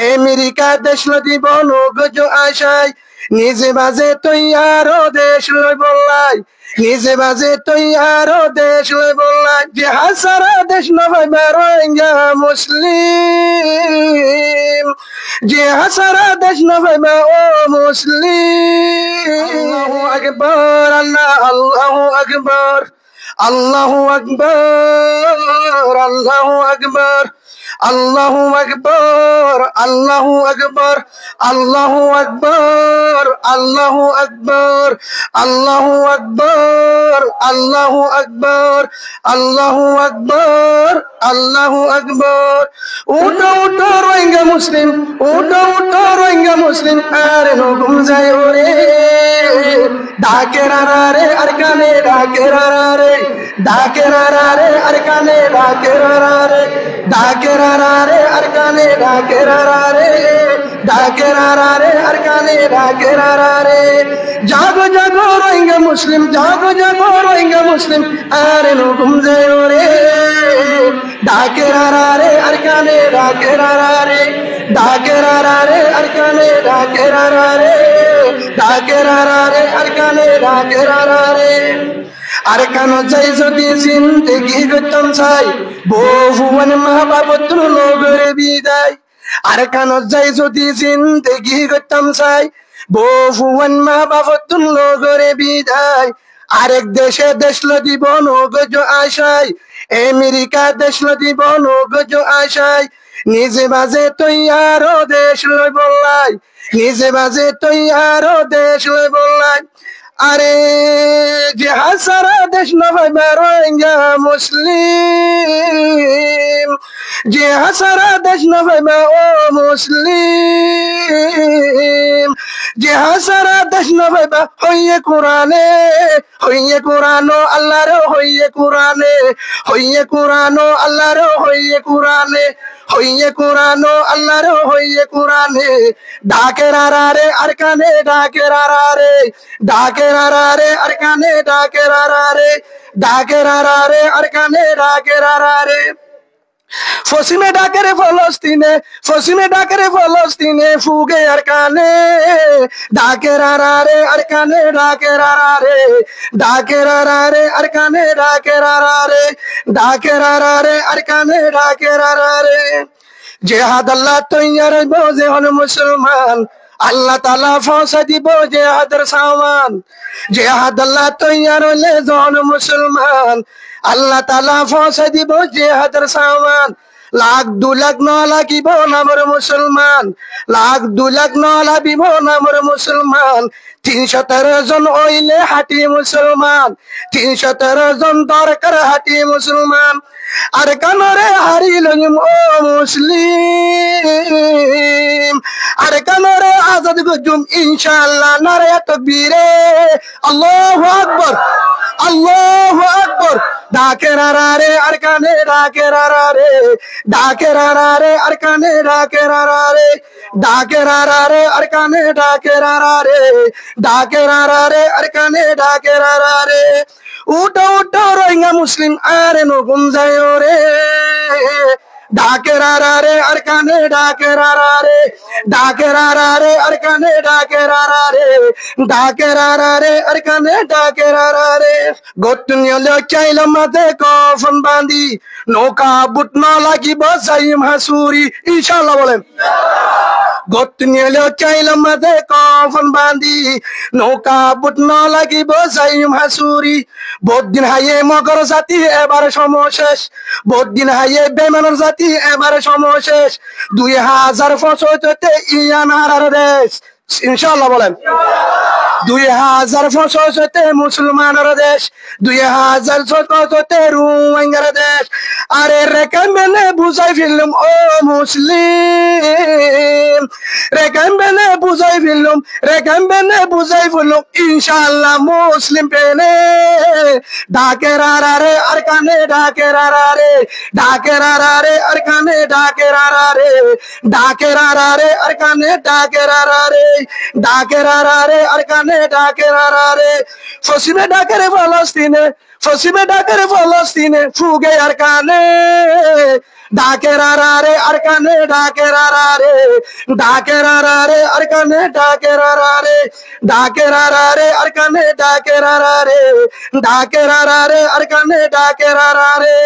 America দেশ দিব নগজ আশায় নিজে বাজে তৈয়ারো দেশ লই বললাই নিজে বাজে তৈয়ারো দেশ লই বললাই যে হাসারা দেশ নভাইবা রোহিঙ্গা মুসলিম যে হাসারা দেশ নভাইবা ও মুসলিম আল্লাহু আকবার আল্লাহু আকবার আল্লাহু আকবার আল্লাহু আকবার আল্লাহু আকবার আল্লাহু আকবার আল্লাহু আকবার আল্লাহু আকবার আল্লাহু আকবার আল্লাহু আকবার আল্লাহু আকবার আল্লাহু আকবার উঠো উঠো রোহিঙ্গা মুসলিম উঠো উঠো রোহিঙ্গা মুসলিম আর নগুম যায় ওরে ডাকেরারে আর কানে ডাকেরারে ডাকেরারে আর কানে ডাকেরারে ডাকেরারে আর কানে ডাকেরারে ডাকেরারে আর কানে ডাকেরারে জাগো জাগো রোহিঙ্গা মুসলিম জাগো জাগো রোহিঙ্গা মুসলিম আর নগুম যায় ওরে ডাকেরারে আর কানে ডাকেরারে ডাকেরারে আর কানে ডাকেরারে ডাকেরারে আর কানে ডাকেরারে আর কান যাই যদি জিন্দেগি করতাম চাই বহুবন মা বাবতুর নগরে বিদায় আর কান যাই যদি জিন্দেগি করতাম চাই বহুবন মা বাবতুর নগরে বিদায় আরেক দেশে দেশল দিব নগজ আশায় আমেরিকা দেশল দিব নগজ আশায় নিজে বাজে তৈয়ারো দেশ লই বললাই নিজে বাজে তৈয়ারো দেশ লই বললাই আরে যে হাসারা দেশ নভাইবা রোহিঙ্গা মুসলিম যে হাসারা দেশ নভাইবা ও মুসলিম যে হাসারা দেশ নভাইবা হইয়ে কোরআনো আল্লাহর হইয়ে কোরআনো আল্লাহর হইয়ে কোরআনো আল্লাহর হইয়ে কোরআনে ডাকেরারে আর কানে ডাকেরারে ডাকেরারে আর কানে ডাকেরারে ডাকেরারে আর কানে ডাকেরারে ফসিমে ডাকেরে ফলস্তিনে ফুগে আর কানে ডাকেরারে আর কানে ডাকেরারে ডাকেরারে আর কানে ডাকেরারে ডাকেরারে আর কানে ডাকেরারে জিহাদ আল্লাহ তৈয়ার বোঝে হন মুসলমান আল্লাহ তাআলা ফসা দিব জিহাদের সামান জিহাদ আল্লাহ তৈয়ার হলে জন মুসলমান আল্লাহ তাআলা ফসা দিব জিহাদের সামান লাখ দু লাখ ন লাগিব নামর মুসলমান লাখ দু লাখ ন লাগিব নামর মুসলমান 313 জন হইলে হাটি মুসলমান 313 জন দরকার হাটি মুসলমান আর কানরে হারিল ও মুসলিম আর কানরে আজাদ গুজুম ইনশাআল্লাহ নারে তাকবীরে আল্লাহু আকবার আল্লাহু আকবার ডাকেরারে আর কানে ডাকেরারে ডাকেরারে আর কানে ডাকেরারে ডাকেরারে আর কানে ডাকেরারে ডাকেরারে আর কানে ডাকেরারে উঠো উঠো রোহিঙ্গা মুসলিম আরে নগুম যায় রে ডাকেরারে আর কানে ডাকেরারে ডাকেরারে আর কানে ডাকেরারে ডাকেরারে আর কানে ডাকেরারে গতুনিয়লে চাইল মাঝে কফন বাঁধি নৌকা বুট না লাগিব যাইম হাসুরি ইনশাআল্লাহ বলেন গতুনিয়লে চাইল মাঝে কফন বাঁধি নৌকা বুট না লাগিব যাইম হাসুরি বহুদিন হাইয়ে মগর জাতি এবার সমশেষ বহুদিন হাইয়ে বেমানের জাতি এবার সমশেষ 2065 ইয়ান হারার দেশ ইনশাআল্লাহ বলেন 2065 মুসলমানের দেশ 2064 রোহিঙ্গার দেশ আরে রেখে মেনে বুঝাই ফেললাম ও মুসলিম কেমনে বুঝাই ফেললুম কেমনে বুঝাই ফেললুম ইনশাআল্লাহ মুসলিম পেলে ডাকের আরে আর কানে ডাকের আরে ডাকের আরে আর কানে ডাকের আরে ডাকের আরে আর কানে ডাকের আরে ডাকের আরে আর কানে ডাকের আরে ফসিবে ডাকের ফলস্তিনে ফুগে আর কানে ডাকের আরে আর কানে ডাকের আরে ডাকের আরে আর কানে ডাকের আরে ডাকের আরে আর কানে ডাকের আরে ডাকের আরে আর কানে ডাকের আরে